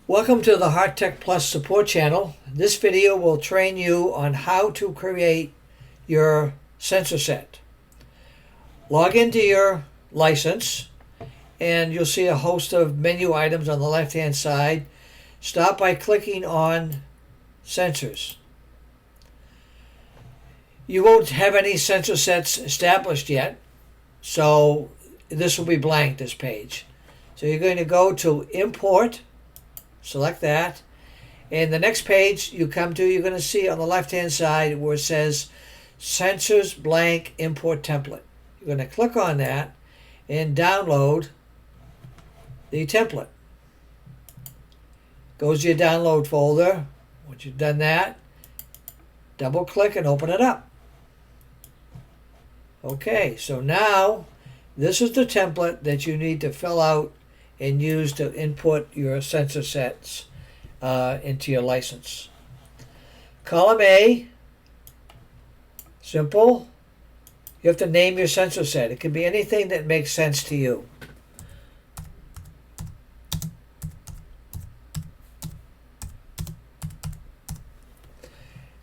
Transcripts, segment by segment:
Welcome to the HeartTech Plus support channel. This video will train you on how to create your sensor set. Log into your license and you'll see a host of menu items on the left hand side. Start by clicking on sensors. You won't have any sensor sets established yet, so this will be blank, this page. So you're going to go to import. Select that, and the next page you come to, you're going to see on the left hand side where it says Sensors Blank Import Template. You're going to click on that and download the template. Goes to your download folder. Once you've done that, double click and open it up. Okay, so now this is the template that you need to fill out and use to input your sensor sets into your license. Column A, simple. You have to name your sensor set. It can be anything that makes sense to you.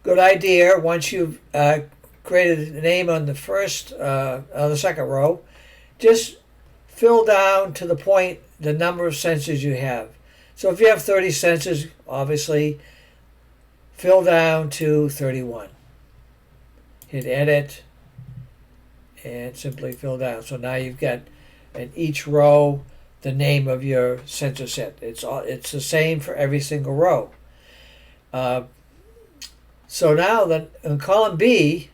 Good idea. Once you've created a name on the second row, just fill down to the point the number of sensors you have. So if you have 30 sensors, obviously, fill down to 31. Hit edit and simply fill down. So now you've got in each row the name of your sensor set. It's the same for every single row. So now in column B,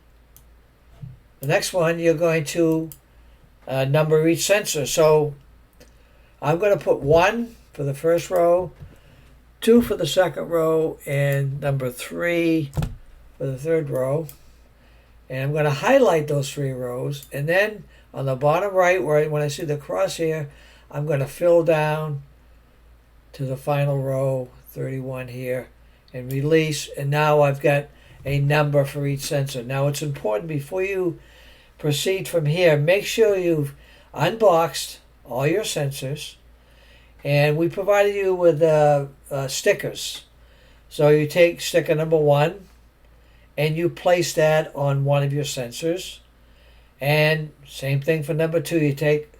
the next one, you're going to number each sensor. So I'm going to put 1 for the first row, 2 for the second row, and number 3 for the third row. And I'm going to highlight those 3 rows. And then on the bottom right, when I see the crosshair, I'm going to fill down to the final row, 31 here, and release. And now I've got a number for each sensor. Now it's important before you proceed from here, make sure you've unboxed all your sensors, and we provided you with stickers. So you take sticker number 1 and you place that on one of your sensors, and same thing for number 2. You take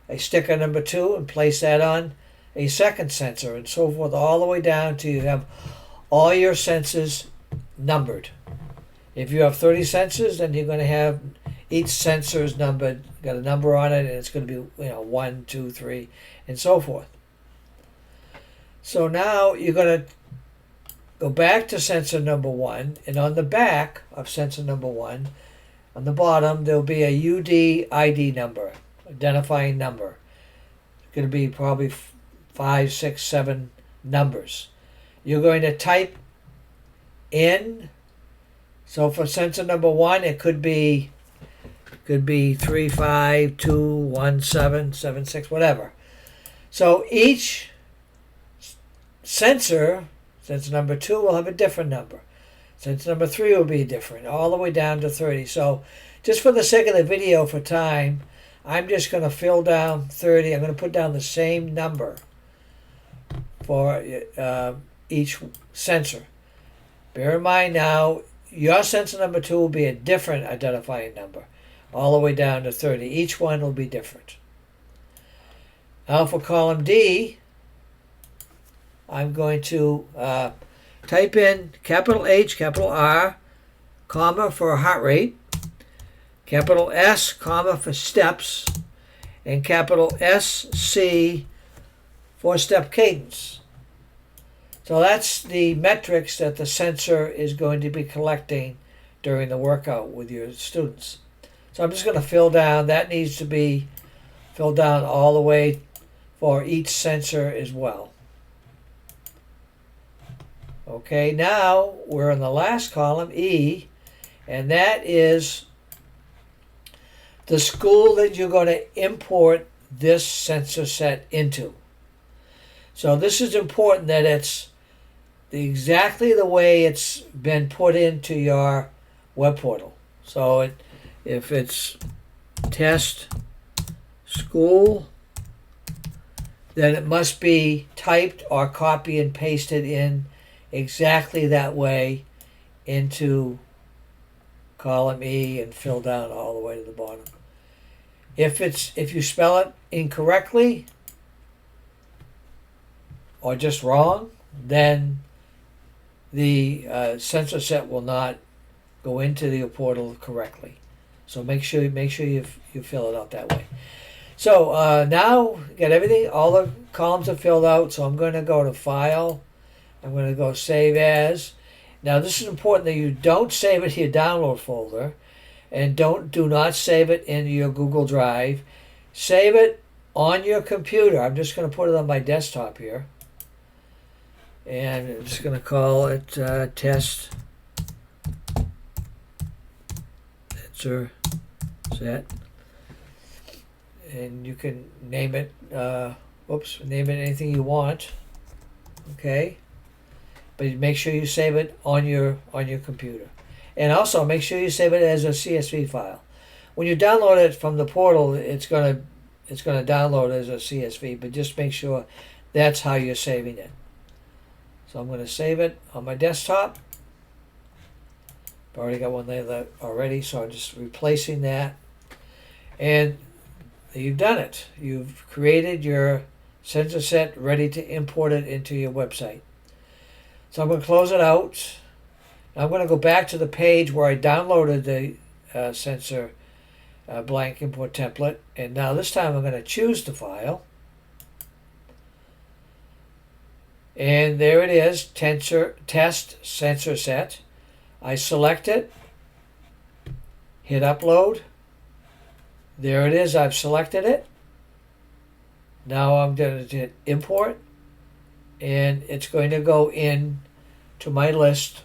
a sticker number 2 and place that on a second sensor, and so forth, all the way down to you have all your sensors numbered. If you have 30 sensors, then you're going to have each sensor is numbered, got a number on it, and it's going to be 1, 2, 3, and so forth. So now you're going to go back to sensor number 1, and on the back of sensor number 1, on the bottom, there'll be a UD ID number, identifying number. It's going to be probably 5, 6, 7 numbers. You're going to type in. So for sensor number 1, it could be 3, 5, 2, 1, 7, 7, 6, whatever. So each sensor number 2 will have a different number. Sensor number 3 will be different, all the way down to 30. So just for the sake of the video for time, I'm just going to fill down 30. I'm going to put down the same number for each sensor. Bear in mind now, your sensor number 2 will be a different identifying number, all the way down to 30. Each one will be different. Now for column D, I'm going to type in capital H, capital R, comma for heart rate, capital S, comma for steps, and capital SC for step cadence. So that's the metrics that the sensor is going to be collecting during the workout with your students. So I'm just going to fill down. That needs to be filled down all the way for each sensor as well. Okay, now we're in the last column, E, and that is the school that you're going to import this sensor set into. So this is important that it's exactly the way it's been put into your web portal. So if it's test school then it must be typed or copy and pasted in exactly that way into column E and fill down all the way to the bottom. If you spell it incorrectly or just wrong, then the sensor set will not go into the portal correctly. So make sure you fill it out that way. So now got everything. All the columns are filled out. So I'm going to go to File. I'm going to go Save As. Now this is important that you don't save it to your download folder, and do not save it in your Google Drive. Save it on your computer. I'm just going to put it on my desktop here, and I'm just going to call it Test Sensor Set, and you can name it. Name it anything you want. Okay. But make sure you save it on your computer, and also make sure you save it as a CSV file. When you download it from the portal, it's gonna download as a CSV. But just make sure that's how you're saving it. So I'm going to save it on my desktop. I've already got one there already, so I'm just replacing that, and you've done it. You've created your sensor set, ready to import it into your website. So I'm going to close it out. I'm going to go back to the page where I downloaded the sensor blank import template. And now this time I'm going to choose the file. And there it is, Test Sensor Set. I select it, hit Upload. There it is, I've selected it. Now I'm going to hit Import. And it's going to go in to my list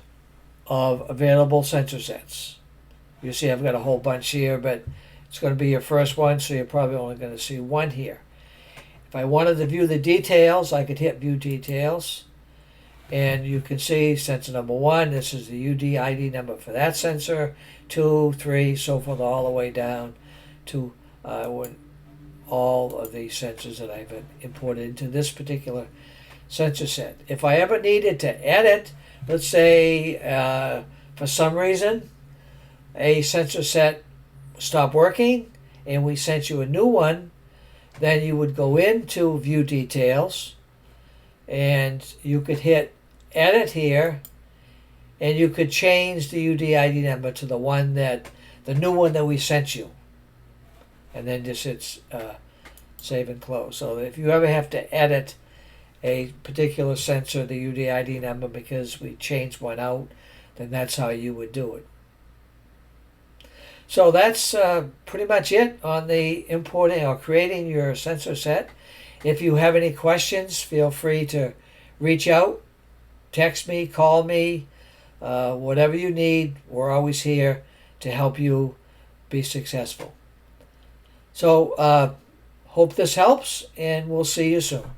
of available sensor sets. You see I've got a whole bunch here, but it's going to be your first one, so you're probably only going to see one here. If I wanted to view the details, I could hit View Details, and you can see sensor number 1, this is the UDID number for that sensor, 2, 3, so forth, all the way down to all of the sensors that I've imported into this particular sensor set. If I ever needed to edit, let's say for some reason a sensor set stopped working and we sent you a new one, then you would go into View Details and you could hit Edit here, and you could change the UDID number to the new one that we sent you, and then just hit Save and Close. So if you ever have to edit a particular sensor, the UDID number, because we changed one out, then that's how you would do it. So that's pretty much it on the importing or creating your sensor set. If you have any questions, feel free to reach out, text me, call me, whatever you need. We're always here to help you be successful. So hope this helps, and we'll see you soon.